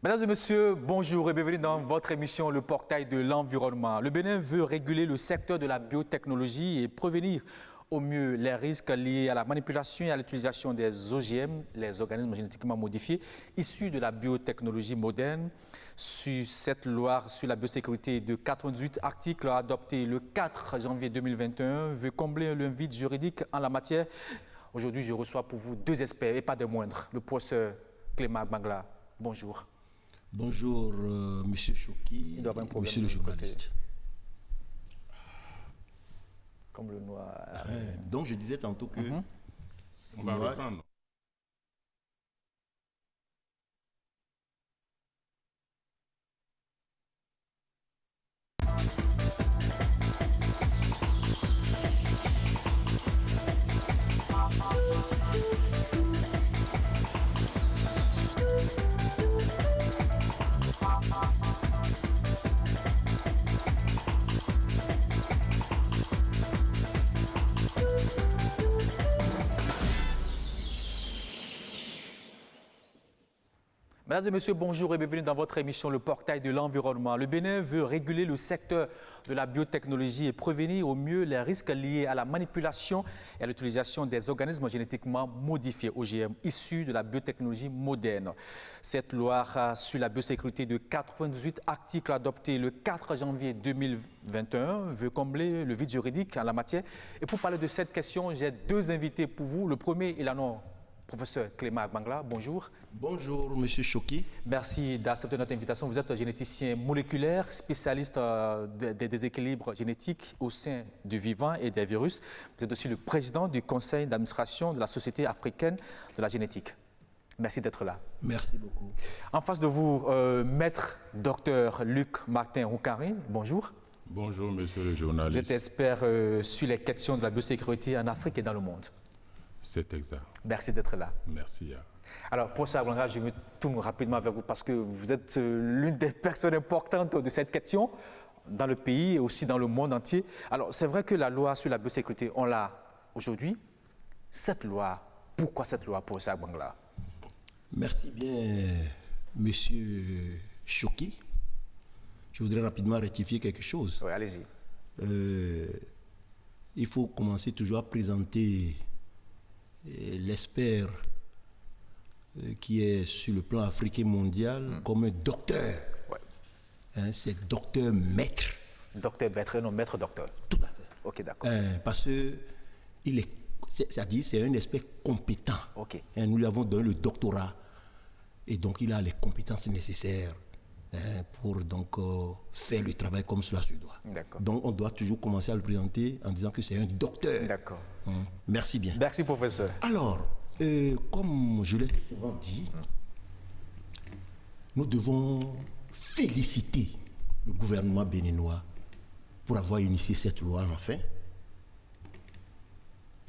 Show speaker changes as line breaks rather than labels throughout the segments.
Mesdames et messieurs, bonjour et bienvenue dans votre émission Le Portail de l'Environnement. Le Bénin veut réguler le secteur de la biotechnologie et prévenir au mieux les risques liés à la manipulation et à l'utilisation des OGM, les organismes génétiquement modifiés, issus de la biotechnologie moderne. Sur cette loi sur la biosécurité de 98 articles adoptés le 4 janvier 2021 veut combler le vide juridique en la matière. Aujourd'hui, je reçois pour vous deux experts et pas des moindres. Le professeur Clément Bangla, bonjour.
Bonjour, Monsieur Choki, Monsieur le journaliste.
Comme le noir.
Donc, je disais tantôt que...
On va reprendre.
Mesdames et messieurs, bonjour et bienvenue dans votre émission Le Portail de l'Environnement. Le Bénin veut réguler le secteur de la biotechnologie et prévenir au mieux les risques liés à la manipulation et à l'utilisation des organismes génétiquement modifiés, OGM, issus de la biotechnologie moderne. Cette loi sur la biosécurité de 98 articles adoptés le 4 janvier 2021 veut combler le vide juridique en la matière. Et pour parler de cette question, j'ai deux invités pour vous. Le premier, il en a professeur Clément Bangla, bonjour.
Bonjour, Monsieur Choki.
Merci d'accepter notre invitation. Vous êtes généticien moléculaire, spécialiste des déséquilibres génétiques au sein du vivant et des virus. Vous êtes aussi le président du conseil d'administration de la Société africaine de la génétique. Merci d'être là.
Merci beaucoup.
En face de vous, maître docteur Luc Martin Roucari, bonjour.
Bonjour, monsieur le journaliste.
Vous êtes expert sur les questions de la biosécurité en Afrique et dans le monde.
C'est exact.
Merci d'être là.
Merci.
Alors, pour ça, je me tourne rapidement vers vous parce que vous êtes l'une des personnes importantes de cette question dans le pays et aussi dans le monde entier. Alors, c'est vrai que la loi sur la biosécurité, on l'a aujourd'hui. Cette loi, pourquoi cette loi, professeur Bangla?
Merci bien, Monsieur Choki. Je voudrais rapidement rectifier quelque chose.
Oui, allez-y.
Il faut commencer toujours à présenter l'expert qui est sur le plan africain mondial comme un docteur.
Ouais.
Hein, c'est docteur maître.
Docteur maître, non maître docteur.
Tout à fait.
Ok, d'accord.
Parce que c'est-à-dire c'est un expert compétent.
Ok.
Hein, nous lui avons donné le doctorat et donc il a les compétences nécessaires pour donc faire le travail comme cela se doit.
D'accord.
Donc on doit toujours commencer à le présenter en disant que c'est un docteur.
D'accord.
Merci bien.
Merci, professeur.
Alors, comme je l'ai souvent dit, nous devons féliciter le gouvernement béninois pour avoir initié cette loi enfin,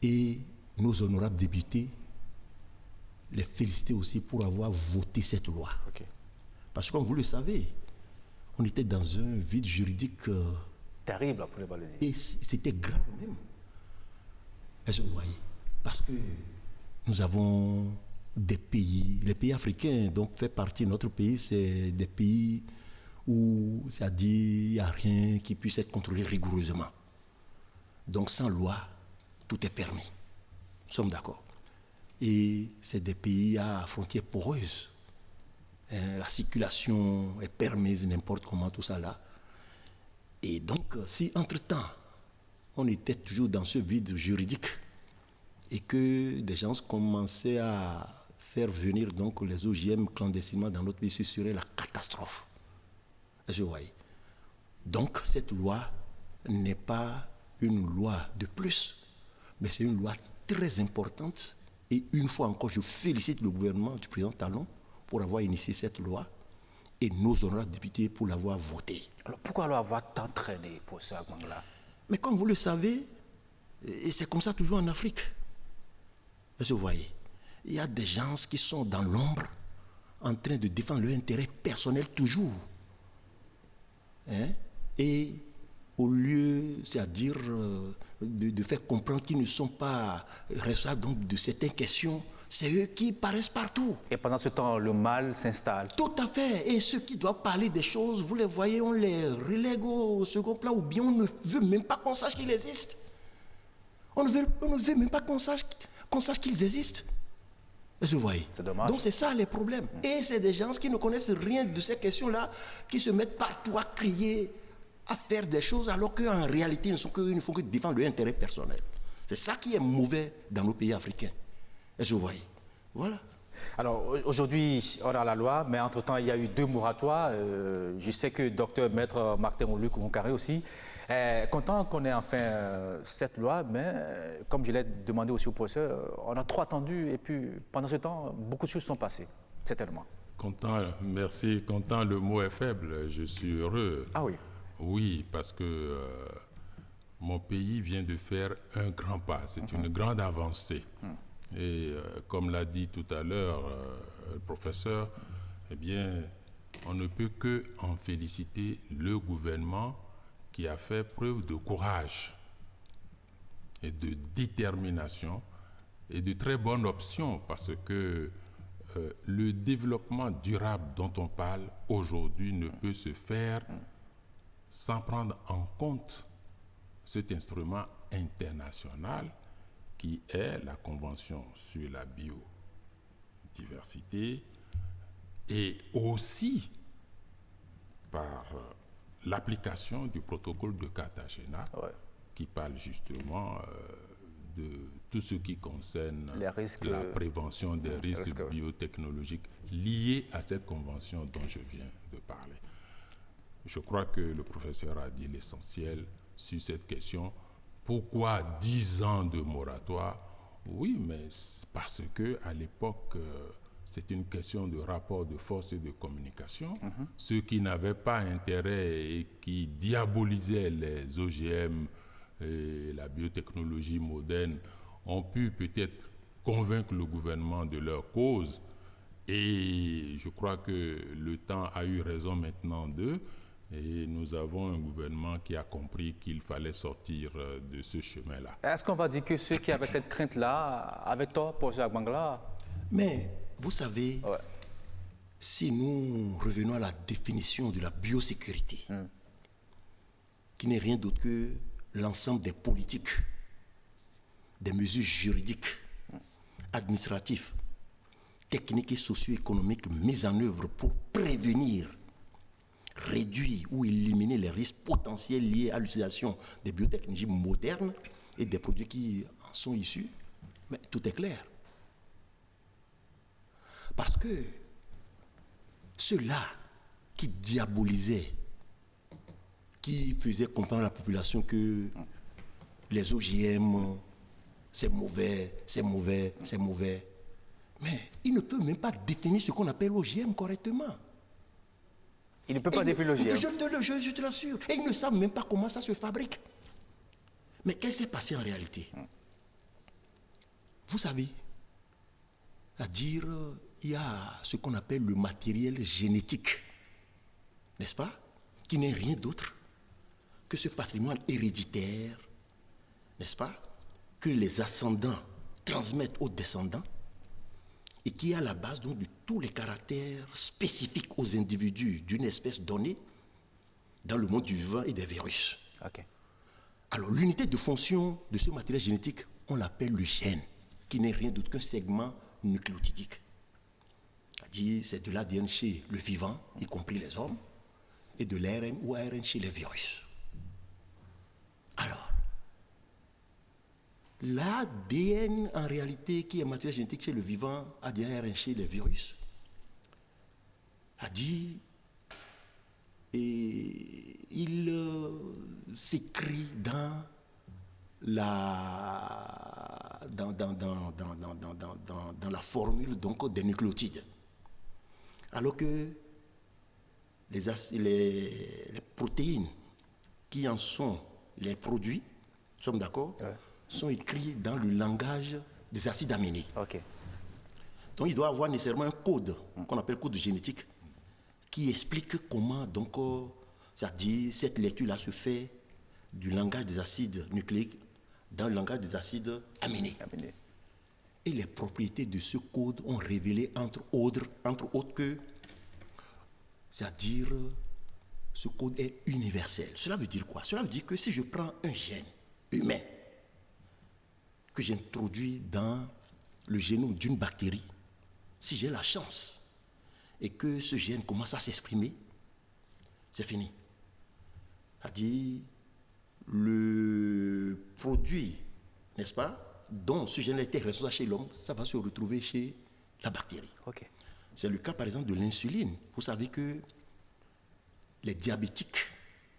et nos honorables députés les féliciter aussi pour avoir voté cette loi.
Ok. Parce
que comme vous le savez, on était dans un vide juridique
terrible, pour ne pas le dire.
Et c'était grave même. Est-ce que vous voyez? Parce que nous avons des pays, les pays africains, donc fait partie de notre pays, c'est des pays où, c'est-à-dire, il n'y a rien qui puisse être contrôlé rigoureusement. Donc sans loi, tout est permis. Nous sommes d'accord. Et c'est des pays à frontières poreuses. La circulation est permise n'importe comment, tout ça là. Et donc, si entre-temps, on était toujours dans ce vide juridique et que des gens commençaient à faire venir donc les OGM clandestinement dans notre pays, ce serait la catastrophe. Je vois. Donc, cette loi n'est pas une loi de plus, mais c'est une loi très importante. Et une fois encore, je félicite le gouvernement du président Talon pour avoir initié cette loi et nos honorables députés pour l'avoir votée.
Alors pourquoi avoir tant traîné pour ce Bangla?
Mais comme vous le savez, et c'est comme ça toujours en Afrique. Vous voyez, il y a des gens qui sont dans l'ombre en train de défendre leur intérêt personnel toujours. Hein? Et au lieu, c'est-à-dire de faire comprendre qu'ils ne sont pas responsables donc de certaines questions, c'est eux qui paraissent partout.
Et pendant ce temps, le mal s'installe.
Tout à fait. Et ceux qui doivent parler des choses, vous les voyez, on les relègue au second plan, ou bien on ne veut même pas qu'on sache qu'ils existent. On ne veut même pas qu'on sache qu'ils existent. Est-ce que vous voyez?
C'est dommage.
Donc c'est ça les problèmes. Et c'est des gens qui ne connaissent rien de ces questions-là, qui se mettent partout à crier, à faire des choses, alors qu'en réalité, ils ne font que défendre leur intérêt personnel. C'est ça qui est mauvais dans nos pays africains. Est-ce que vous voyez? Voilà.
Alors aujourd'hui, on a la loi, mais entre-temps, il y a eu 2 moratoires. Je sais que Dr Maître Martin-Luc Oncaré aussi est content qu'on ait enfin cette loi, mais comme je l'ai demandé aussi au professeur, on a trop attendu et puis pendant ce temps, beaucoup de choses sont passées, certainement.
Content, merci. Content, le mot est faible. Je suis heureux.
Ah oui.
Oui, parce que mon pays vient de faire un grand pas. C'est une grande avancée. Et comme l'a dit tout à l'heure le professeur, eh bien, on ne peut que en féliciter le gouvernement qui a fait preuve de courage et de détermination et de très bonnes options, parce que le développement durable dont on parle aujourd'hui ne peut se faire sans prendre en compte cet instrument international qui est la Convention sur la biodiversité, et aussi par l'application du protocole de Cartagena, qui parle justement de tout ce qui concerne
les risques,
la prévention des risques biotechnologiques liés à cette convention dont je viens de parler. Je crois que le professeur a dit l'essentiel sur cette question. Pourquoi 10 ans de moratoire? Oui, mais parce qu'à l'époque, c'est une question de rapport de force et de communication. Ceux qui n'avaient pas intérêt et qui diabolisaient les OGM et la biotechnologie moderne ont pu peut-être convaincre le gouvernement de leur cause. Et je crois que le temps a eu raison maintenant d'eux. Et nous avons un gouvernement qui a compris qu'il fallait sortir de ce chemin-là.
Est-ce qu'on va dire que ceux qui avaient cette crainte-là avaient tort, professeur Agbangla?
Mais vous savez, si nous revenons à la définition de la biosécurité, qui n'est rien d'autre que l'ensemble des politiques, des mesures juridiques, administratives, techniques et socio-économiques mises en œuvre pour prévenir, réduire ou éliminer les risques potentiels liés à l'utilisation des biotechnologies modernes et des produits qui en sont issus, mais tout est clair. Parce que ceux-là qui diabolisaient, qui faisaient comprendre à la population que les OGM, c'est mauvais, c'est mauvais, c'est mauvais, mais ils ne peuvent même pas définir ce qu'on appelle OGM correctement.
Il ne peut pas définir l'OGM.
Je te l'assure. Et ils ne savent même pas comment ça se fabrique. Mais qu'est-ce qui s'est passé en réalité? Vous savez, c'est-à-dire, il y a ce qu'on appelle le matériel génétique, n'est-ce pas? Qui n'est rien d'autre que ce patrimoine héréditaire, n'est-ce pas? Que les ascendants transmettent aux descendants, et qui est à la base donc, de tous les caractères spécifiques aux individus d'une espèce donnée dans le monde du vivant et des virus. Alors l'unité de fonction de ce matériel génétique, on l'appelle le gène, qui n'est rien d'autre qu'un segment nucléotidique. C'est-à-dire c'est de l'ADN chez le vivant, y compris les hommes, et de l'ARN ou ARN chez les virus. Alors, l'ADN, en réalité, qui est matériel génétique chez le vivant, ADN ARN chez les virus, a dit, et il s'écrit dans la formule donc, des nucléotides. Alors que les protéines qui en sont les produits, nous sommes d'accord, sont écrits dans le langage des acides aminés. Donc il doit avoir nécessairement un code qu'on appelle code génétique qui explique comment donc c'est-à-dire cette lecture-là se fait du langage des acides nucléiques dans le langage des acides aminés. et les propriétés de ce code ont révélé entre autres que, c'est-à-dire, ce code est universel. Cela veut dire quoi? Cela veut dire que si je prends un gène humain que j'introduis dans le génome d'une bactérie, si j'ai la chance et que ce gène commence à s'exprimer, c'est fini. C'est-à-dire, le produit, n'est-ce pas, dont ce gène a été responsable chez l'homme, ça va se retrouver chez la bactérie.
Ok.
C'est le cas, par exemple, de l'insuline. Vous savez que les diabétiques,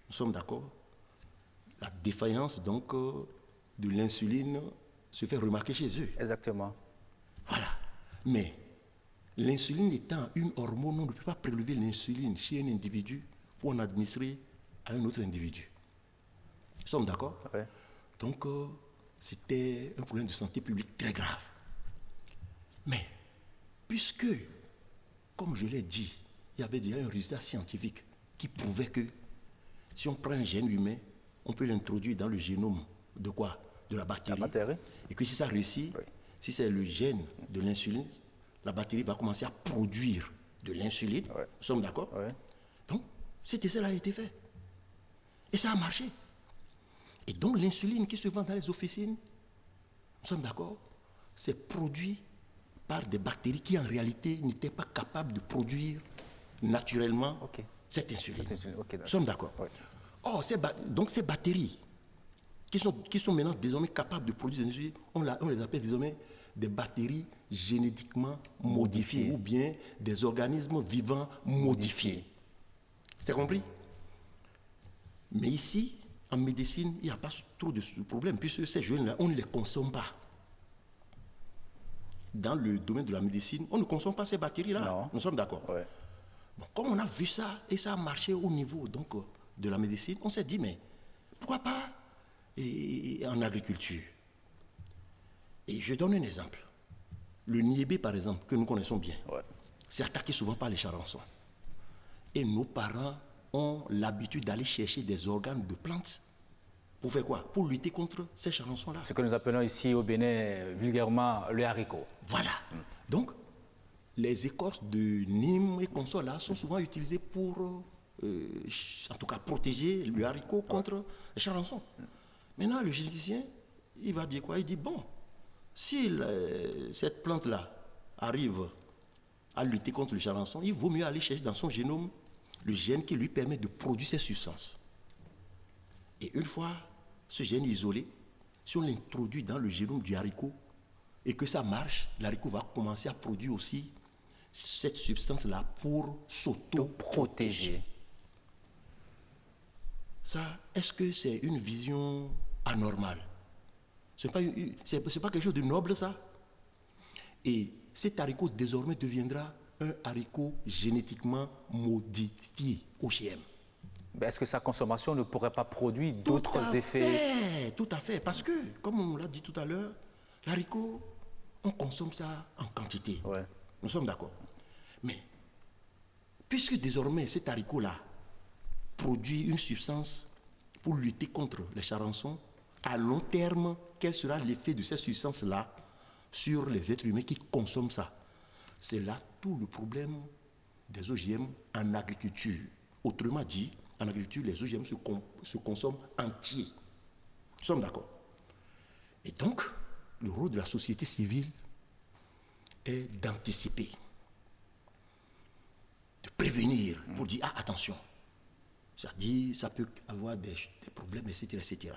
nous sommes d'accord, la défaillance donc de l'insuline se fait remarquer chez eux.
Exactement.
Voilà. Mais l'insuline étant une hormone, on ne peut pas prélever l'insuline chez un individu pour en administrer à un autre individu. Nous sommes d'accord?
Ouais.
Donc, c'était un problème de santé publique très grave. Mais, puisque, comme je l'ai dit, il y avait déjà un résultat scientifique qui prouvait que si on prend un gène humain, on peut l'introduire dans le génome de quoi? De la bactérie.
La bactérie.
Et que si ça réussit,
Oui.
si c'est le gène de l'insuline, la bactérie va commencer à produire de l'insuline.
Ouais.
Nous sommes d'accord?
Ouais.
Donc, cet essai-là a été fait. Et ça a marché. Et donc, l'insuline qui se vend dans les officines, nous sommes d'accord, c'est produit par des bactéries qui, en réalité, n'étaient pas capables de produire naturellement
Ok.
cette insuline.
Cette insuline, ok,
Nous sommes d'accord.
Ouais.
Or, donc, ces bactéries qui sont maintenant désormais capables de produire des insulines, on les appelle désormais des bactéries génétiquement modifiées ou bien des organismes vivants modifiés. C'est compris? Mais ici, en médecine, il n'y a pas trop de problème, puisque ces jeunes-là, on ne les consomme pas. Dans le domaine de la médecine, on ne consomme pas ces bactéries-là.
Non.
Nous sommes d'accord.
Ouais.
Bon, comme on a vu ça, et ça a marché au niveau donc, de la médecine, on s'est dit, mais pourquoi pas en agriculture? Et je donne un exemple. Le niébé, par exemple, que nous connaissons bien,
Ouais.
c'est attaqué souvent par les charançons. Et nos parents ont l'habitude d'aller chercher des organes de plantes pour faire quoi? Pour lutter contre ces charançons-là.
Ce que nous appelons ici au Bénin vulgairement le haricot.
Voilà. Donc, les écorces de Nîmes et consorts là sont souvent utilisées pour, en tout cas, protéger le haricot contre les charançons. Maintenant, le généticien, il va dire quoi? Il dit, bon, si cette plante-là arrive à lutter contre le charançon, il vaut mieux aller chercher dans son génome le gène qui lui permet de produire ces substances. Et une fois ce gène isolé, si on l'introduit dans le génome du haricot et que ça marche, l'haricot va commencer à produire aussi cette substance-là pour s'auto-protéger. Ça, est-ce que c'est une vision anormale? C'est pas quelque chose de noble, ça? Et cet haricot désormais deviendra un haricot génétiquement modifié, OGM.
Mais est-ce que sa consommation ne pourrait pas produire d'autres effets?
Tout à fait. Parce que, comme on l'a dit tout à l'heure, l'haricot, on consomme ça en quantité.
Ouais.
Nous sommes d'accord. Mais, puisque désormais cet haricot-là produit une substance pour lutter contre les charançons, à long terme, quel sera l'effet de cette substance-là sur les êtres humains qui consomment ça? C'est là tout le problème des OGM en agriculture. Autrement dit, en agriculture, les OGM se consomment entiers. Nous sommes d'accord. Et donc, le rôle de la société civile est d'anticiper, de prévenir, pour dire, ah, attention, c'est-à-dire, ça peut avoir des problèmes, etc., etc.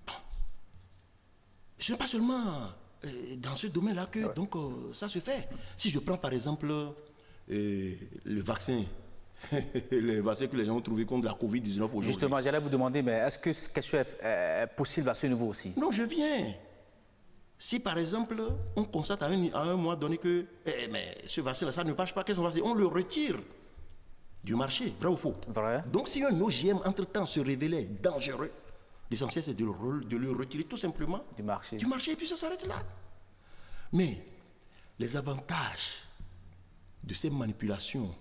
Bon. Ce n'est pas seulement dans ce domaine-là que donc, ça se fait. Si je prends par exemple le vaccin, le vaccin que les gens ont trouvé contre la Covid-19 aujourd'hui.
Justement, j'allais vous demander, mais est-ce que quelque chose est possible à ce niveau aussi?
Non, je viens. Si par exemple, on constate à un mois donné que mais ce vaccin-là, ça ne marche pas, qu'est-ce qu'on va faire? On le retire du marché, vrai ou faux?
Vrai.
Donc si un OGM, entre-temps, se révélait dangereux, l'essentiel, c'est de le retirer tout simplement
Du marché.
et puis ça s'arrête là. Mais les avantages de ces manipulations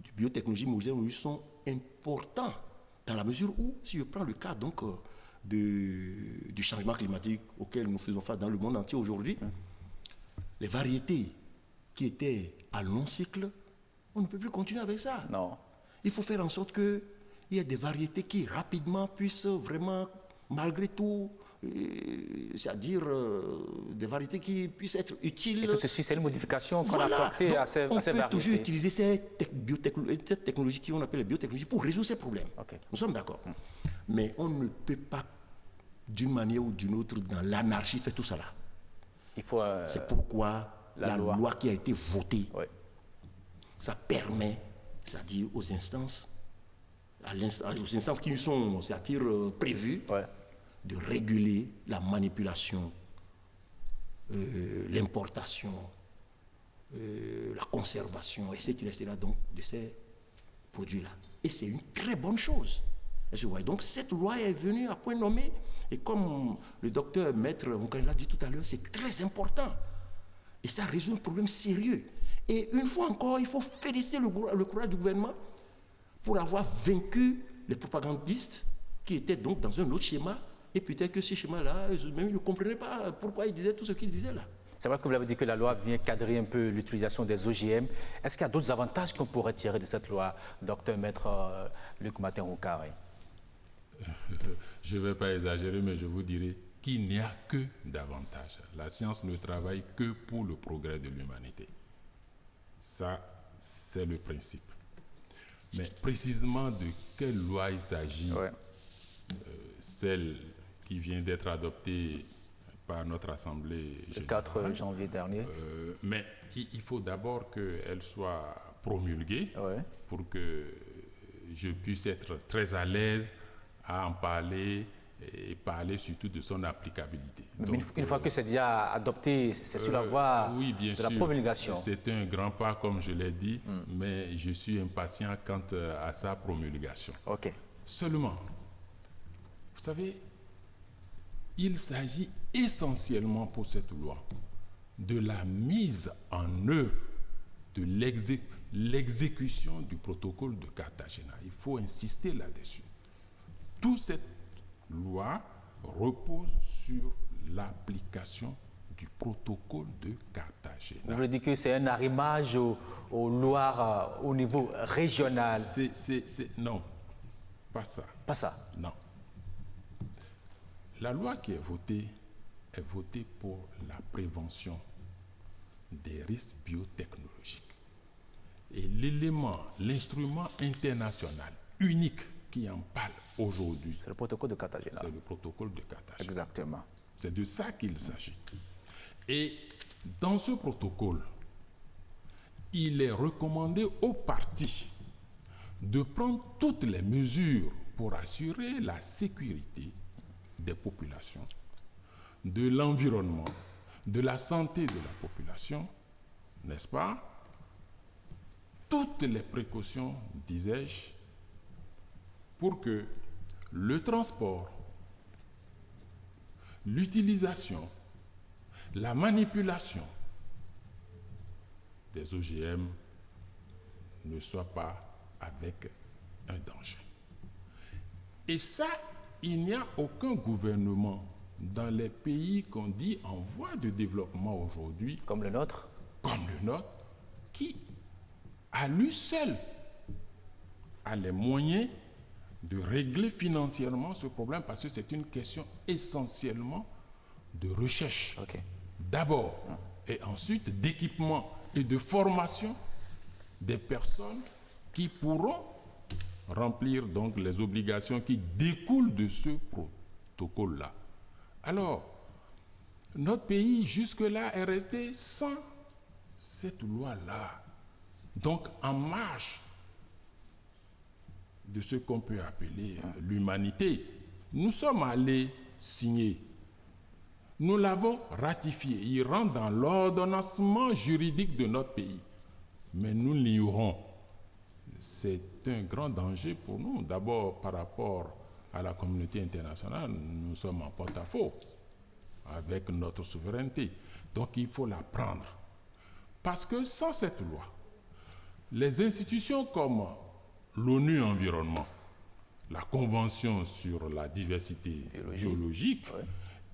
de biotechnologie moderne sont importants dans la mesure où, si je prends le cas donc, du changement climatique auquel nous faisons face dans le monde entier aujourd'hui, les variétés qui étaient à long cycle, on ne peut plus continuer avec ça.
Non.
Il faut faire en sorte qu'il y ait des variétés qui rapidement puissent vraiment, malgré tout, c'est-à-dire des variétés qui puissent être utiles.
Et tout ceci, c'est une modification qu'on
Voilà.
a apportée
Donc,
à ces variétés.
On peut toujours utiliser cette technologie qu'on appelle les biotechnologies pour résoudre ces problèmes.
Okay.
Nous sommes d'accord. Mais on ne peut pas, d'une manière ou d'une autre, dans l'anarchie, faire tout ça là.
Il faut,
c'est pourquoi la loi qui a été votée, ça permet, c'est-à-dire aux instances, qui sont, c'est-à-dire prévues, de réguler la manipulation, l'importation, la conservation et ce qui restera donc de ces produits-là. Et c'est une très bonne chose. Donc cette loi est venue à point nommé, et comme le docteur Maître Nkane l'a dit tout à l'heure, c'est très important. Et ça résout un problème sérieux. Et une fois encore, il faut féliciter le courage du gouvernement pour avoir vaincu les propagandistes qui étaient donc dans un autre schéma. Et peut-être que ce schéma-là, même ils ne comprenaient pas pourquoi ils disaient tout ce qu'ils disaient là.
C'est vrai que vous l'avez dit que la loi vient cadrer un peu l'utilisation des OGM. Est-ce qu'il y a d'autres avantages qu'on pourrait tirer de cette loi, docteur Maître Luc Matin-Rouka?
Je ne vais pas exagérer, mais je vous dirai qu'il n'y a que d'avantages. La science ne travaille que pour le progrès de l'humanité. Ça, c'est le principe. Mais précisément de quelle loi il s'agit, celle qui vient d'être adoptée par notre Assemblée générale.
Le 4 janvier dernier.
Mais il faut d'abord qu'elle soit promulguée pour que je puisse être très à l'aise à en parler et parler surtout de son applicabilité.
Donc, une fois que c'est déjà adopté, c'est sur la voie de la promulgation.
C'est un grand pas, comme je l'ai dit, mais je suis impatient quant à sa promulgation. Seulement, vous savez, il s'agit essentiellement pour cette loi de la mise en œuvre de l'exécution du protocole de Cartagena. Il faut insister là-dessus. Toute cette loi repose sur l'application du protocole de Cartagena.
Vous voulez dire que c'est un arrimage aux lois au niveau régional?
Non, pas ça.
Pas ça?
Non. La loi qui est votée pour la prévention des risques biotechnologiques. Et l'instrument international unique qui en parle aujourd'hui,
c'est le protocole de Cartagena.
C'est le protocole de Cartagena.
Exactement.
C'est de ça qu'il s'agit. Et dans ce protocole, il est recommandé aux parties de prendre toutes les mesures pour assurer la sécurité des populations, de l'environnement, de la santé de la population, n'est-ce pas? Toutes les précautions, disais-je, pour que le transport, l'utilisation, la manipulation des OGM ne soient pas avec un danger. Et ça, il n'y a aucun gouvernement dans les pays qu'on dit en voie de développement aujourd'hui,
comme le nôtre,
qui, à lui seul, a les moyens de régler financièrement ce problème, parce que c'est une question essentiellement de recherche. D'abord, et ensuite d'équipement et de formation des personnes qui pourront remplir donc les obligations qui découlent de ce protocole-là. Alors, notre pays jusque-là est resté sans cette loi-là. Donc, en marge de ce qu'on peut appeler l'humanité, nous sommes allés signer. Nous l'avons ratifié. Il rentre dans l'ordonnancement juridique de notre pays. Mais nous l'ignorons. C'est un grand danger pour nous. D'abord, par rapport à la communauté internationale, nous sommes en porte-à-faux avec notre souveraineté. Donc, il faut la prendre. Parce que sans cette loi, les institutions comme l'ONU Environnement, la Convention sur la diversité biologique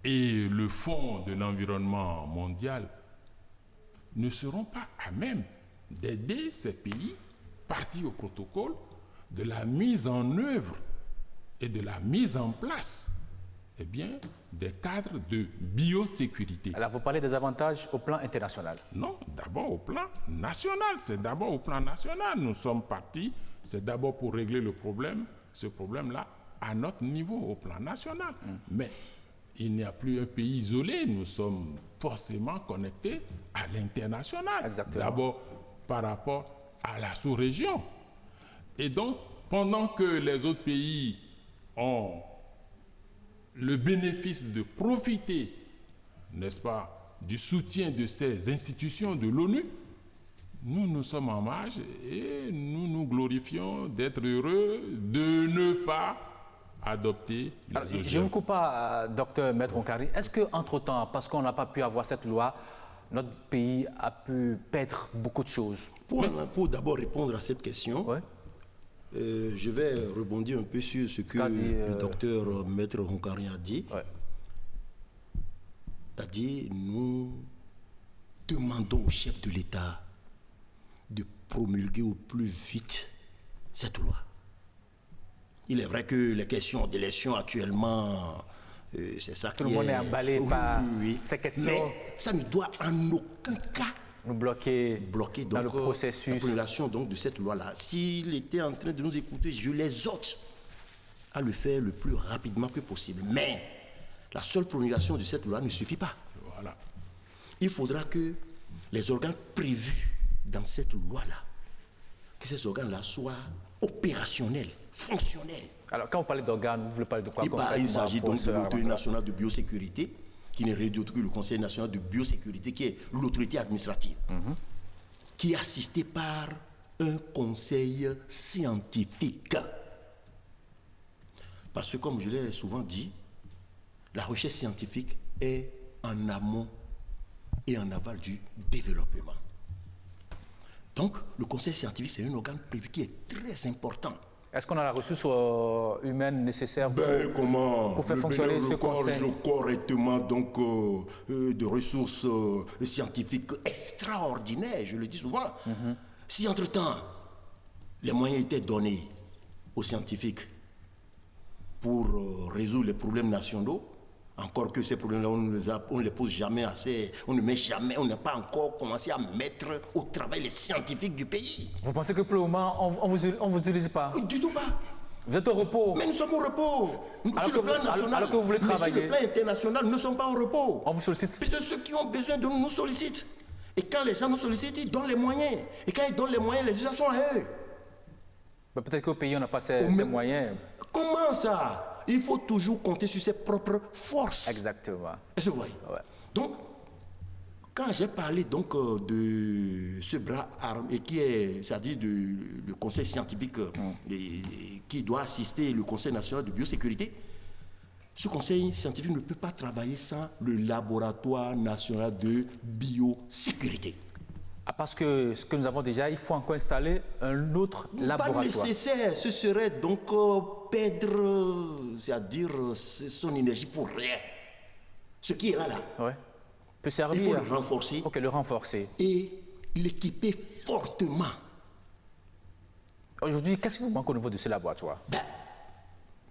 et le Fonds de l'environnement mondial ne seront pas à même d'aider ces pays partis au protocole de la mise en œuvre et de la mise en place des cadres de biosécurité.
Alors, vous parlez des avantages au plan international.
Non, d'abord au plan national. C'est d'abord au plan national. Nous sommes partis, c'est d'abord pour régler ce problème-là, à notre niveau, au plan national. Mais il n'y a plus un pays isolé. Nous sommes forcément connectés à l'international.
Exactement.
D'abord par rapport à la sous-région. Et donc, pendant que les autres pays ont le bénéfice de profiter, n'est-ce pas, du soutien de ces institutions de l'ONU, nous sommes en marge et nous nous glorifions d'être heureux de ne pas adopter les
Alors,
OGM.
je ne vous coupe pas, docteur Maître Onkari. Est-ce qu'entre-temps, parce qu'on n'a pas pu avoir cette loi, notre pays a pu perdre beaucoup de choses?
Pour d'abord répondre à cette question,
Ouais.
je vais rebondir un peu sur ce que le docteur Maître Onkari a dit.
Ouais.
C'est-à-dire, nous demandons au chef de l'État de promulguer au plus vite cette loi. Il est vrai que les questions d'élection actuellement, c'est ça qui est...
Tout le monde est emballé par ces questions.
Mais ça ne doit en aucun cas
Nous bloquer
donc,
dans le processus.
la promulgation donc, de cette loi-là. S'il était en train de nous écouter, je les exhorte à le faire le plus rapidement que possible. Mais la seule promulgation de cette loi ne suffit pas.
Voilà.
Il faudra que les organes prévus dans cette loi-là, que ces organes-là soient opérationnels, fonctionnels.
Alors, quand vous parlez d'organes, vous voulez parler de quoi?
Il s'agit donc de l'autorité nationale de biosécurité, qui n'est rien d'autre que le Conseil national de biosécurité, qui est l'autorité administrative, qui est assistée par un conseil scientifique. Parce que, comme je l'ai souvent dit, la recherche scientifique est en amont et en aval du développement. Donc, le conseil scientifique, c'est un organe prévu qui est très important.
Est-ce qu'on a la ressource humaine nécessaire
pour
faire fonctionner ce conseil?
correctement donc, de ressources scientifiques extraordinaires, je le dis souvent. Si entre-temps, les moyens étaient donnés aux scientifiques pour résoudre les problèmes nationaux, encore que ces problèmes-là, on ne les pose jamais assez, on n'a pas encore commencé à mettre au travail les scientifiques du pays.
Vous pensez que pour le moment, on vous utilise pas?
Du tout pas.
Vous êtes au repos?
Mais nous sommes au repos. Sur le plan national,
alors que vous voulez travailler.
Mais sur le plan international, nous ne sommes pas au repos.
On vous sollicite?
Puisque ceux qui ont besoin de nous, nous sollicitent. Et quand les gens nous sollicitent, ils donnent les moyens. Et quand ils donnent les moyens, les gens sont à eux.
Mais peut-être qu'au pays, on n'a pas ces moyens.
Comment ça? Il faut toujours compter sur ses propres forces.
Exactement.
Est-ce que vous voyez?
Ouais.
Donc, quand j'ai parlé donc de ce bras armé qui est, c'est-à-dire le conseil scientifique qui doit assister le conseil national de biosécurité, ce conseil scientifique ne peut pas travailler sans le laboratoire national de biosécurité.
Ah, parce que ce que nous avons déjà, il faut encore installer un autre laboratoire.
Pas nécessaire, ce serait donc perdre, c'est-à-dire son énergie pour rien. Ce qui est là.
Ouais. Peut servir.
Il faut le renforcer.
Ok, le renforcer.
Et l'équiper fortement.
Aujourd'hui, qu'est-ce qui vous manque au niveau de ce laboratoire?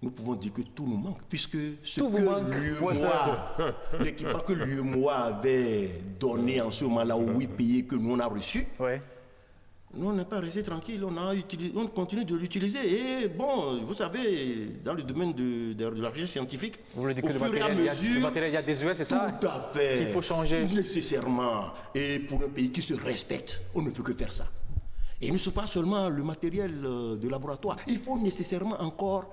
Nous pouvons dire que tout nous manque, puisque ce
Tout vous manque,
l'équipement que l'UEMOA avait donné en ce moment-là aux 8 pays que nous on a reçus,
Ouais.
nous on n'est pas resté tranquille, on continue de l'utiliser. Et bon, vous savez, dans le domaine de la recherche scientifique,
Vous voulez dire que
au fur et à
le
mesure,
matériel, il y a des c'est ça?
tout à fait,
Qu'il faut changer.
Nécessairement. Et pour un pays qui se respecte, on ne peut que faire ça. Et ne sont pas seulement le matériel de laboratoire, il faut nécessairement encore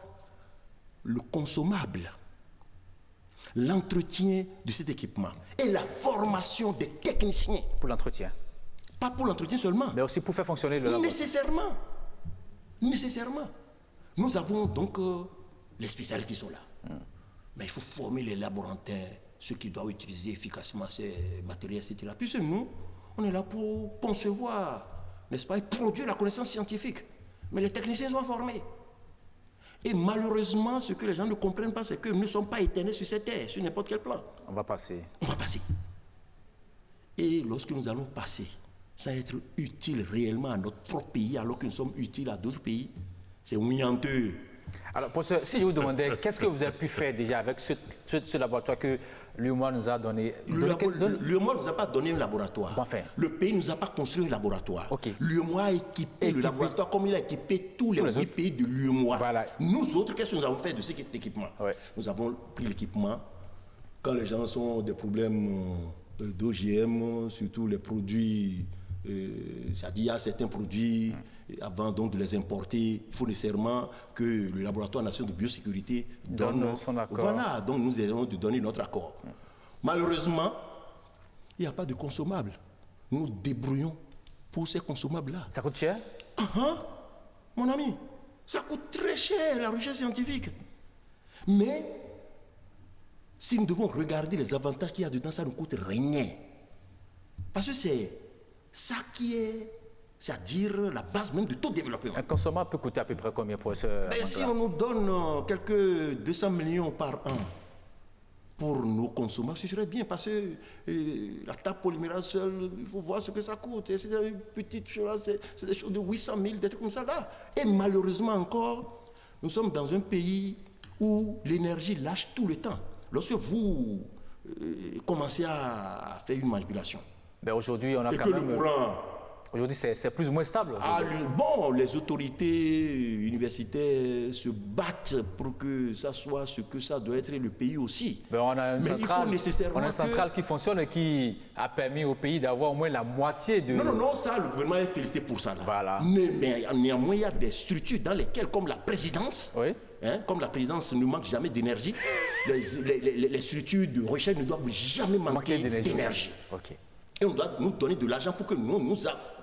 le consommable, l'entretien de cet équipement et la formation des techniciens.
Pour l'entretien.
Pas pour l'entretien seulement.
Mais aussi pour faire fonctionner le laboratoire.
Nécessairement. Nécessairement. Nous avons donc les spécialistes qui sont là. Mais il faut former les laborantins, ceux qui doivent utiliser efficacement ces matériels, etc. Puisque nous, on est là pour concevoir, n'est-ce pas, et produire la connaissance scientifique. Mais les techniciens sont formés. Et malheureusement, ce que les gens ne comprennent pas, c'est que nous ne sommes pas éternels sur cette terre, sur n'importe quel plan.
On va passer.
On va passer. Et lorsque nous allons passer sans être utiles réellement à notre propre pays, alors que nous sommes utiles à d'autres pays, c'est honteux.
Alors, professeur, si je vous demandais, qu'est-ce que vous avez pu faire déjà avec ce laboratoire que l'UEMOA nous a donné?
L'UEMOA ne nous a pas donné un laboratoire.
Enfin.
Le pays ne nous a pas construit un laboratoire.
Okay.
L'UEMOA a équipé le laboratoire comme il a équipé tous les 8 pays de l'UEMOA.
Voilà.
Nous autres, qu'est-ce que nous avons fait de cet équipement? Nous avons pris l'équipement. Quand les gens ont des problèmes d'OGM, surtout les produits, c'est-à-dire il y a certains produits, avant donc de les importer, il faut nécessairement que le laboratoire national de biosécurité donne
son accord.
Voilà, donc nous allons de donner notre accord. Malheureusement, il n'y a pas de consommables. Nous nous débrouillons pour ces consommables-là.
Ça coûte cher?
Mon ami, ça coûte très cher la recherche scientifique. Mais si nous devons regarder les avantages qu'il y a dedans, ça ne coûte rien. Parce que c'est ça qui est, c'est-à-dire la base même de tout développement.
Un consommable peut coûter à peu près combien, professeur?
Si on nous donne quelques 200 millions par an pour nos consommables, ce serait bien parce que la table polymérase seule, il faut voir ce que ça coûte. Et c'est une petite chose, c'est des choses de 800 000, des trucs comme ça là. Et malheureusement encore, nous sommes dans un pays où l'énergie lâche tout le temps. Lorsque vous commencez à faire une manipulation,
aujourd'hui, on a
et
quand
que
même...
le courant...
Aujourd'hui, c'est plus ou moins stable.
Les autorités universitaires se battent pour que ça soit ce que ça doit être, et le pays aussi.
On a une centrale qui fonctionne et qui a permis au pays d'avoir au moins la moitié de...
Non, ça, le gouvernement est félicité pour ça. Là.
Voilà.
Mais néanmoins, il y a des structures dans lesquelles, comme la présidence,
oui.
Comme la présidence ne manque jamais d'énergie, les structures de recherche ne doivent jamais manquer d'énergie.
Okay.
Et on doit nous donner de l'argent pour que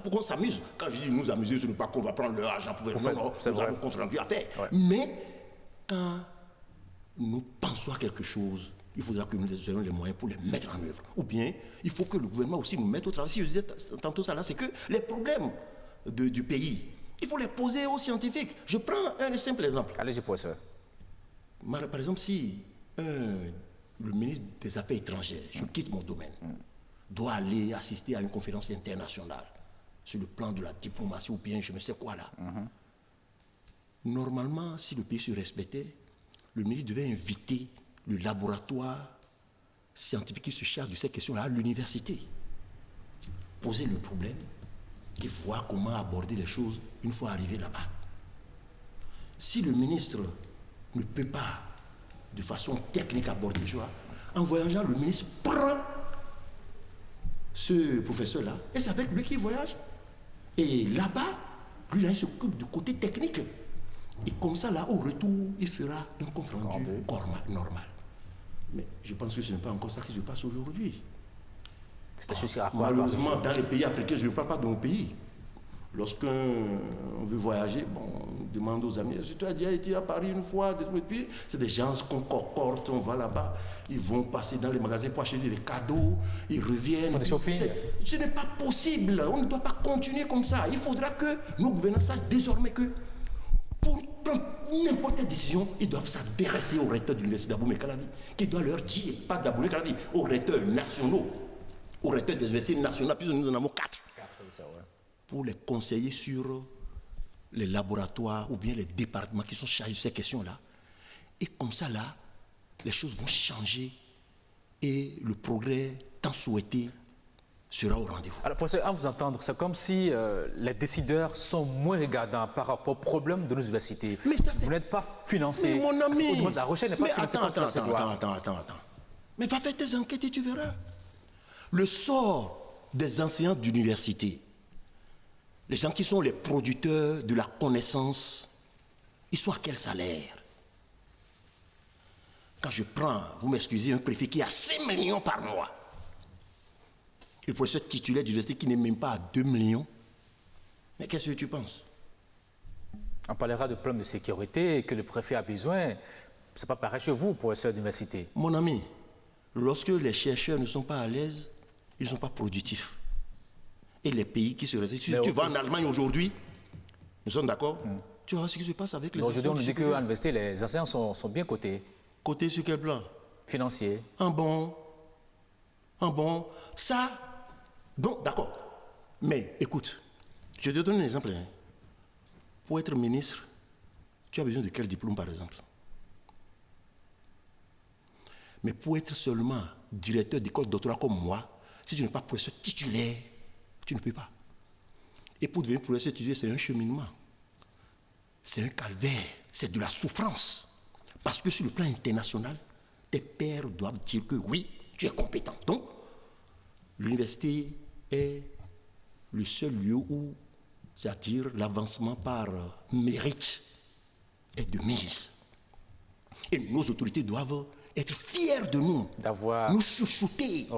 pour qu'on s'amuse. Quand je dis nous amuser, ce n'est pas qu'on va prendre leur argent pour faire nous avons compte rendu à faire. Ouais. Mais quand nous pensons à quelque chose, il faudra que nous ayons les moyens pour les mettre en œuvre. Ou bien, il faut que le gouvernement aussi nous mette au travail. Si je disais tantôt ça là, c'est que les problèmes du pays, il faut les poser aux scientifiques. Je prends un simple exemple.
Allez-y, professeur.
Par exemple, si le ministre des Affaires étrangères, je quitte mon domaine, doit aller assister à une conférence internationale sur le plan de la diplomatie ou bien je ne sais quoi là. Normalement, si le pays se respectait, le ministre devait inviter le laboratoire scientifique qui se charge de ces questions-là à l'université. Poser le problème et voir comment aborder les choses une fois arrivé là-bas. Si le ministre ne peut pas de façon technique aborder les choses, en voyageant, le ministre prend ce professeur-là, et c'est avec lui qu'il voyage. Et là-bas, lui, là, il s'occupe du côté technique. Et comme ça, là, au retour, il fera un compte rendu normal. Mais je pense que ce n'est pas encore ça qui se passe aujourd'hui. Malheureusement, dans les pays africains, je ne parle pas de mon pays. Lorsqu'on veut voyager, on demande aux amis, tu as déjà été à Paris une fois, et puis c'est des gens qu'on concorde, on va là-bas, ils vont passer dans les magasins pour acheter des cadeaux, ils reviennent. Ce n'est pas possible, on ne doit pas continuer comme ça. Il faudra que nos gouvernants sachent désormais que pour prendre n'importe quelle décision, ils doivent s'adresser aux recteurs de l'université d'Abomey Calavi, qui doit leur dire, pas d'Abomey Calavi, aux recteurs nationaux, aux recteurs des universités nationales, puisque nous en avons 4. Pour les conseiller sur les laboratoires ou bien les départements qui sont chargés de ces questions-là. Et comme ça, là, les choses vont changer et le progrès tant souhaité sera au rendez-vous.
Alors, professeur, à vous entendre, c'est comme si les décideurs sont moins regardants par rapport aux problèmes de nos universités.
Mais ça,
vous n'êtes pas financé.
Mais mon ami...
La recherche n'est pas financée.
Attends. Mais va faire tes enquêtes et tu verras. Le sort des enseignants d'université, les gens qui sont les producteurs de la connaissance, ils sont à quel salaire? Quand je prends, vous m'excusez, un préfet qui a 6 millions par mois, le professeur titulaire d'université qui n'est même pas à 2 millions, mais qu'est-ce que tu penses?
On parlera de problèmes de sécurité que le préfet a besoin. Ce n'est pas pareil chez vous, professeur d'université.
Mon ami, lorsque les chercheurs ne sont pas à l'aise, ils ne sont pas productifs. Et les pays qui se réalisent. Si tu vas en Allemagne aujourd'hui, nous sommes d'accord, tu vas voir ce qui se passe avec les enseignants.
Aujourd'hui, on nous dit qu'à l'université, les enseignants sont bien cotés.
Cotés sur quel plan?
Financier.
En bon. Ça, Donc, d'accord. Mais écoute, je te donne un exemple. Hein. Pour être ministre, tu as besoin de quel diplôme, par exemple? Mais pour être seulement directeur d'école doctorat comme moi, si tu n'es pas professeur titulaire, tu ne peux pas. Et pour devenir professeur titulaire, c'est un cheminement. C'est un calvaire. C'est de la souffrance. Parce que sur le plan international, tes pairs doivent dire que oui, tu es compétent. Donc, l'université est le seul lieu où, c'est-à-dire l'avancement par mérite, est de mise. Et nos autorités doivent être fiers de nous, nous chouchouter,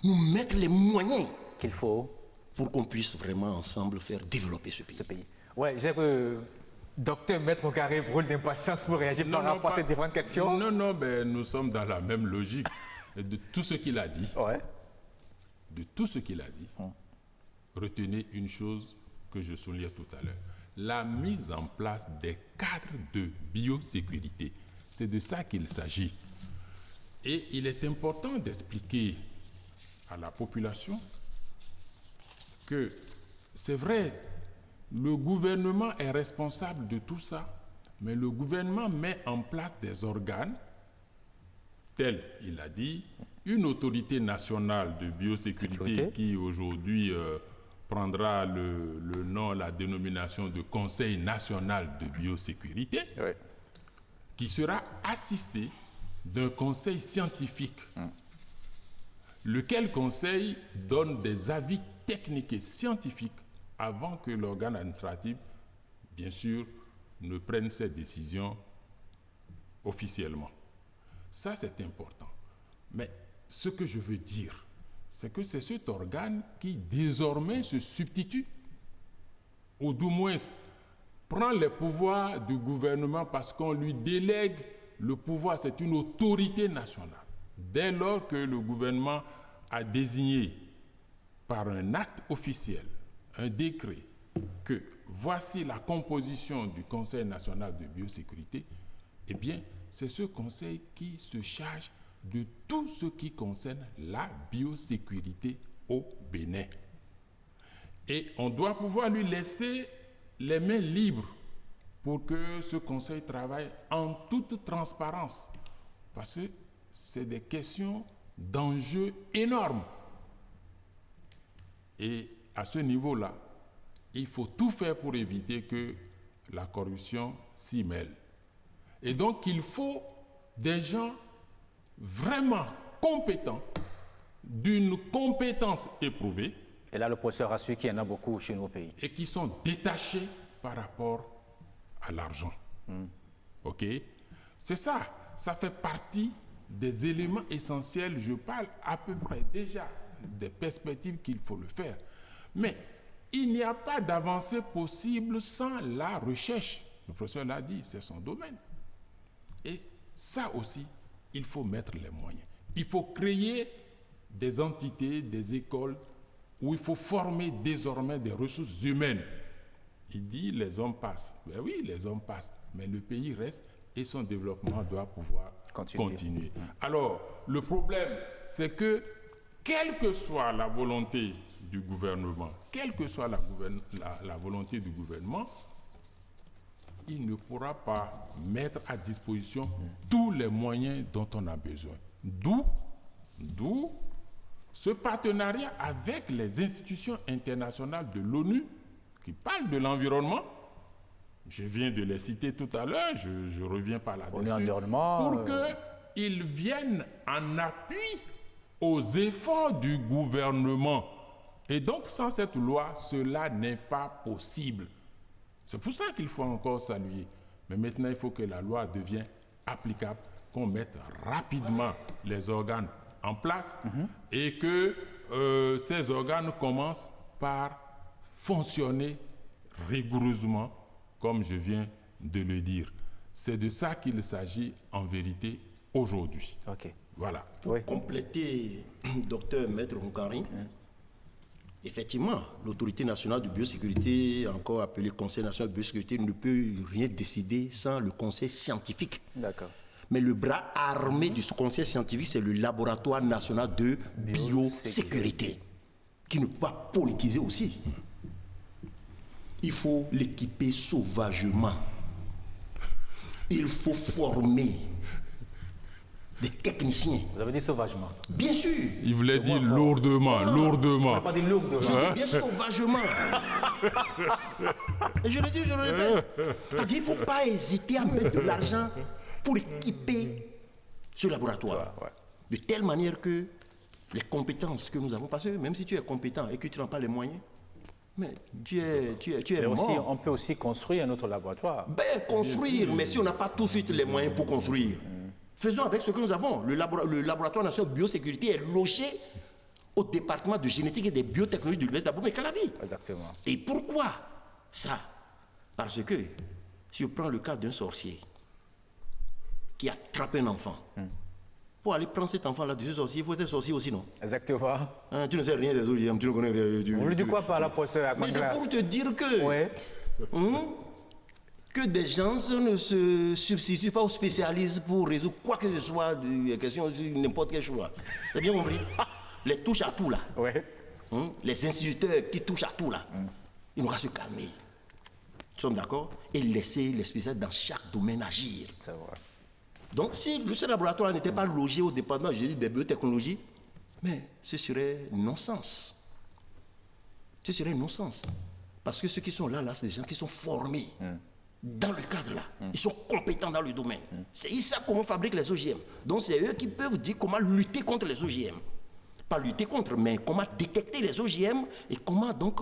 nous mettre les moyens
qu'il faut
pour qu'on puisse vraiment ensemble faire développer ce pays.
Oui, j'ai que docteur Maître Moncari brûle d'impatience pour réagir par rapport à ces différentes questions.
Non, ben, nous sommes dans la même logique de tout ce qu'il a dit. De tout ce qu'il a dit, retenez une chose que je soulignais tout à l'heure. La mise en place des cadres de biosécurité. C'est de ça qu'il s'agit. Et il est important d'expliquer à la population que c'est vrai, le gouvernement est responsable de tout ça, mais le gouvernement met en place des organes, tels, il a dit, une autorité nationale de biosécurité qui aujourd'hui prendra le nom, la dénomination de Conseil national de biosécurité, qui sera assisté d'un conseil scientifique, lequel conseil donne des avis techniques et scientifiques avant que l'organe administratif, bien sûr, ne prenne ses décisions officiellement. Ça, c'est important. Mais ce que je veux dire, c'est que c'est cet organe qui désormais se substitue, ou du moins prend les pouvoirs du gouvernement parce qu'on lui délègue le pouvoir, c'est une autorité nationale. Dès lors que le gouvernement a désigné par un acte officiel, un décret, que voici la composition du Conseil national de biosécurité, eh bien, c'est ce conseil qui se charge de tout ce qui concerne la biosécurité au Bénin. Et on doit pouvoir lui laisser les mains libres pour que ce conseil travaille en toute transparence. Parce que c'est des questions d'enjeux énormes. Et à ce niveau-là, il faut tout faire pour éviter que la corruption s'y mêle. Et donc, il faut des gens vraiment compétents, d'une compétence éprouvée.
Et là, le professeur a su qu'il y en a beaucoup chez nos pays.
Et qui sont détachés par rapport à l'argent. OK? C'est ça. Ça fait partie des éléments essentiels. Je parle à peu près déjà des perspectives qu'il faut le faire. Mais il n'y a pas d'avancée possible sans la recherche. Le professeur l'a dit, c'est son domaine. Et ça aussi, il faut mettre les moyens. Il faut créer des entités, des écoles où il faut former désormais des ressources humaines. Il dit les hommes passent. Ben oui, les hommes passent, mais le pays reste et son développement doit pouvoir continuer. Alors, le problème, c'est que quelle que soit la volonté du gouvernement, quelle que soit la volonté du gouvernement, il ne pourra pas mettre à disposition tous les moyens dont on a besoin. D'où ce partenariat avec les institutions internationales de l'ONU qui parlent de l'environnement. Je viens de les citer tout à l'heure, je reviens par là-dessus, pour qu'ils viennent en appui aux efforts du gouvernement. Et donc, sans cette loi, cela n'est pas possible. C'est pour ça qu'il faut encore saluer. Mais maintenant, il faut que la loi devienne applicable, qu'on mette rapidement les organes en place et que ces organes commencent par fonctionner rigoureusement, comme je viens de le dire. C'est de ça qu'il s'agit en vérité aujourd'hui. Voilà.
Pour compléter, docteur Maître Moncari, effectivement, l'autorité nationale de biosécurité, encore appelée Conseil national de biosécurité, ne peut rien décider sans le conseil scientifique.
D'accord.
Mais le bras armé du conseil scientifique, c'est le laboratoire national de biosécurité. qui ne peut pas politiser aussi. Il faut l'équiper sauvagement. Il faut former des techniciens.
Vous avez dit sauvagement.
Bien sûr.
Il voulait dire lourdement, lourdement.
On n'a pas dit lourdement.
Je dis bien sauvagement. Et je le dis, je le répète. Il ne faut pas hésiter à mettre de l'argent pour équiper ce laboratoire.
Ouais.
De telle manière que les compétences que nous avons, parce que même si tu es compétent et que tu n'as pas les moyens, mais tu es
Mais aussi,
mort.
on peut aussi construire un autre laboratoire.
Ben, construire, mais si on n'a pas tout de suite les moyens pour construire, faisons avec ce que nous avons. Le laboratoire national de biosécurité est logé au département de génétique et des biotechnologies de l'Université d'Abomey-Calavi.
Exactement.
Et pourquoi ça? Parce que si je prends le cas d'un sorcier qui a attrapé un enfant, pour aller prendre cet enfant-là de ce sorcier, il faut être sorcier aussi, non?
Exactement.
Hein, tu ne sais rien des OGM, tu ne connais rien.
Vous voulez dire quoi par là, professeur
Mais c'est pour te dire que,
Ouais.
Que des gens ne se substituent pas aux spécialistes pour résoudre quoi que ce soit, des questions de n'importe quelle chose. T'as bien compris? Les touches à tout là.
Ouais.
Les instituteurs qui touchent à tout là. Ils n'ont qu'à se calmer. Nous sommes d'accord? Et laisser les spécialistes dans chaque domaine agir.
C'est vrai.
Donc, si ce laboratoire n'était pas logé au département des biotechnologies, mais ce serait non-sens. Ce serait non-sens. Parce que ceux qui sont là, c'est des gens qui sont formés dans le cadre là. Ils sont compétents dans le domaine. Ils savent comment on fabrique les OGM. Donc, c'est eux qui peuvent dire comment lutter contre les OGM. Pas lutter contre, mais comment détecter les OGM et comment donc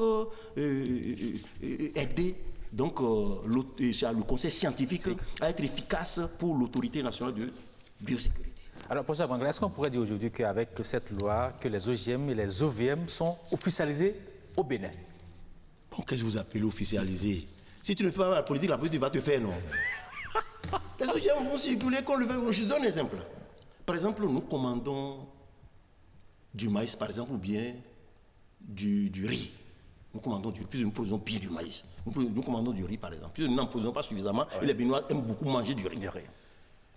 aider donc, le conseil scientifique à être efficace pour l'autorité nationale de biosécurité.
Alors, professeur Bangré, est-ce qu'on pourrait dire aujourd'hui qu'avec cette loi, que les OGM et les OVM sont officialisés au Bénin?
Bon, qu'est-ce que vous appelez officialiser? Si tu ne fais pas la politique va te faire, non? Les OGM vont circuler qu'on le fait. Je donne un exemple. Par exemple, nous commandons du maïs, par exemple, ou bien du riz. Nous commandons du riz, puis nous produisons pire du maïs. Nous commandons du riz, par exemple. Puis nous n'en produisons pas suffisamment, et les Béninois aiment beaucoup manger du riz.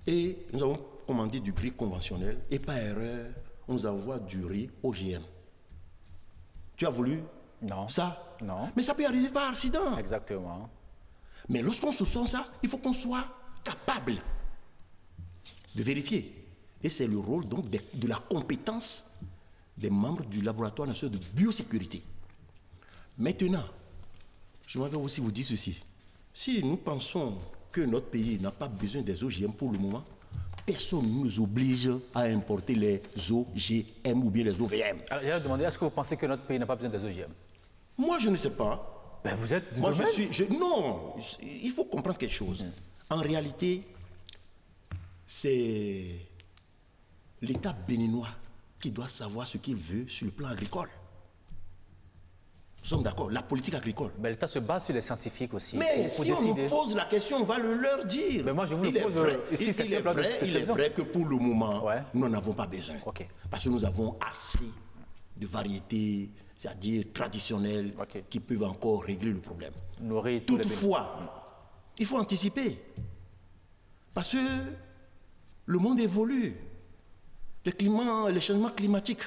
Et nous avons commandé du riz conventionnel, et par erreur, on nous envoie du riz OGM. Tu as voulu
Non.
ça?
Non.
Mais ça peut arriver par accident.
Exactement.
Mais lorsqu'on soupçonne ça, il faut qu'on soit capable de vérifier. Et c'est le rôle donc de la compétence des membres du laboratoire national de biosécurité. Maintenant, je m'avais aussi vous dire ceci. Si nous pensons que notre pays n'a pas besoin des OGM pour le moment, personne ne nous oblige à importer les OGM ou bien les OVM.
Alors, j'allais demander, est-ce que vous pensez que notre pays n'a pas besoin des OGM?
Moi, je ne sais pas.
Ben, vous êtes du
Moi,
domaine.
non, il faut comprendre quelque chose. En réalité, c'est l'État béninois qui doit savoir ce qu'il veut sur le plan agricole. Nous sommes d'accord, la politique agricole.
Mais l'État se base sur les scientifiques aussi.
Mais
pour
si
décider.
on nous pose la question, on va le leur dire.
Mais moi, je vous le pose ici, c'est
il est vrai que pour le moment,
Ouais.
nous n'en avons pas besoin.
Ok.
Parce que nous avons assez de variétés, c'est-à-dire traditionnelles,
Ok.
qui peuvent encore régler le problème.
Nourrir tous les Béninois.
Toutefois, il faut anticiper. Parce que le monde évolue. Les changements climatiques,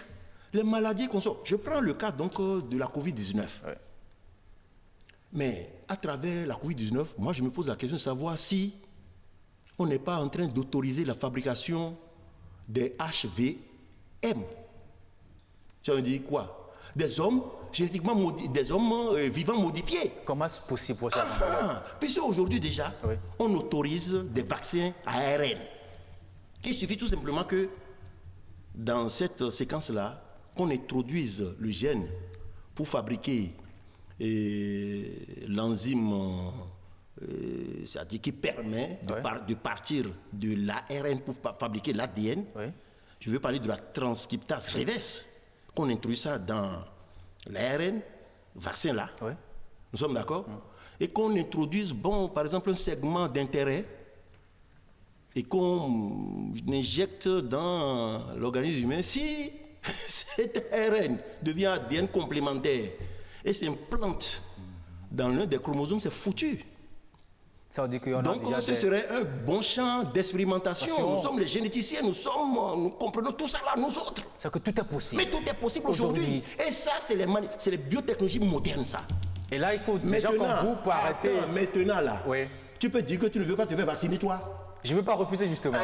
les maladies qu'on sort. Je prends le cas donc de la Covid-19.
Ouais.
Mais à travers la Covid-19, moi je me pose la question de savoir si on n'est pas en train d'autoriser la fabrication des HVM. Ça veut dire quoi? Des hommes génétiquement des hommes vivants modifiés.
Comment c'est possible pour ça?
Puisque aujourd'hui déjà,
Oui.
on autorise des vaccins à ARN. Il suffit tout simplement que dans cette séquence-là, qu'on introduise le gène pour fabriquer l'enzyme c'est-à-dire qui permet de partir de l'ARN pour fabriquer l'ADN.
Oui.
Je veux parler de la transcriptase reverse. Qu'on introduit ça dans l'ARN, vaccin là.
Oui.
Nous sommes d'accord? Et qu'on introduise, par exemple, un segment d'intérêt et qu'on injecte dans l'organisme humain. Si cet ARN devient ADN complémentaire et s'implante dans l'un des chromosomes, c'est foutu.
Ça veut dire qu'on a
Donc,
déjà
ce serait un bon champ d'expérimentation. Nous sommes les généticiens, nous comprenons tout ça là, nous autres.
C'est que tout est possible.
Mais tout est possible aujourd'hui. Et ça, c'est les biotechnologies modernes, ça.
Et là, il faut des gens comme vous pour arrêter.
Maintenant, là,
Oui.
tu peux dire que tu ne veux pas te faire vacciner, toi.
Je ne veux pas refuser, justement.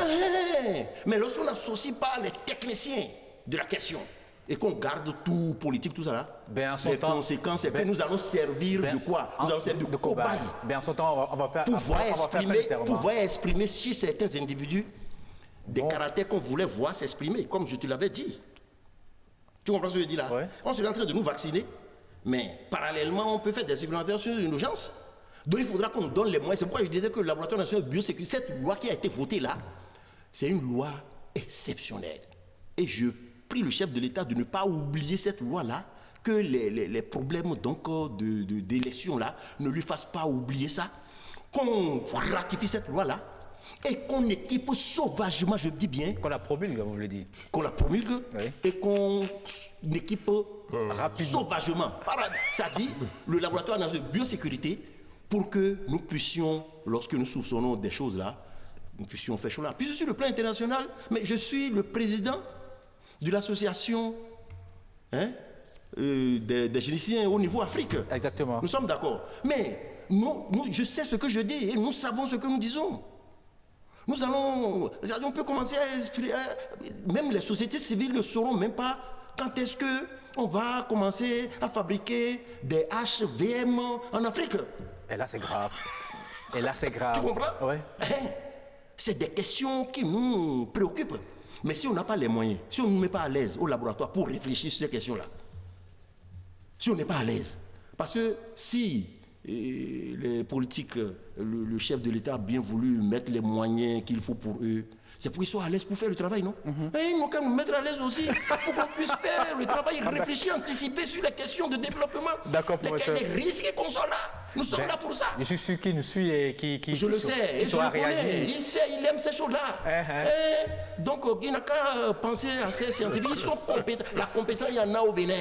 Mais lorsqu'on n'associe pas les techniciens de la question et qu'on garde tout politique, tout ça là, les conséquences, c'est que nous allons servir de quoi? Nous allons servir de cobayes.
En son temps, on va faire
pouvoir exprimer chez certains individus des caractères qu'on voulait voir s'exprimer, comme je te l'avais dit. Tu comprends ce que je dis là?
Ouais.
On serait en train de nous vacciner, mais parallèlement, on peut faire des expérimentations sur une urgence. Donc il faudra qu'on nous donne les moyens. C'est pourquoi je disais que le laboratoire national de biosécurité, cette loi qui a été votée là, c'est une loi exceptionnelle. Et je prie le chef de l'État de ne pas oublier cette loi-là, que les problèmes d'élection là ne lui fassent pas oublier ça, qu'on ratifie cette loi-là et qu'on équipe sauvagement, je dis bien.
Qu'on la promulgue, vous voulez dire.
Qu'on la promulgue et qu'on équipe
rapidement.
Sauvagement. Ça dit, le laboratoire national de biosécurité, pour que nous puissions, lorsque nous soupçonnons des choses là, nous puissions faire chose là. Puis sur le plan international, mais je suis le président de l'association des généticiens au niveau Afrique.
Exactement.
Nous sommes d'accord. Mais je sais ce que je dis et nous savons ce que nous disons. Nous allons, on peut commencer à expliquer, même les sociétés civiles ne sauront même pas quand est-ce qu'on va commencer à fabriquer des HVM en Afrique.
Et là, c'est grave. Et là, c'est grave.
Tu comprends?
Ouais.
C'est des questions qui nous préoccupent. Mais si on n'a pas les moyens, si on ne nous met pas à l'aise au laboratoire pour réfléchir sur ces questions-là, si on n'est pas à l'aise, parce que si les politiques, le chef de l'État a bien voulu mettre les moyens qu'il faut pour eux, c'est pour qu'ils soient à l'aise pour faire le travail, non? Et ils n'ont qu'à nous mettre à l'aise aussi, pour qu'on puisse faire le travail, réfléchir, anticiper sur les questions de développement.
D'accord, professeur.
Les risques qu'on soit là. Nous sommes là pour ça.
Je suis sûr qu'il nous suit et qui
je le sais, et je le connais. Il sait, il aime ces choses-là. Donc, il n'a qu'à penser à ces scientifiques. Ils sont compétents. La compétence, il y en a au Bénin.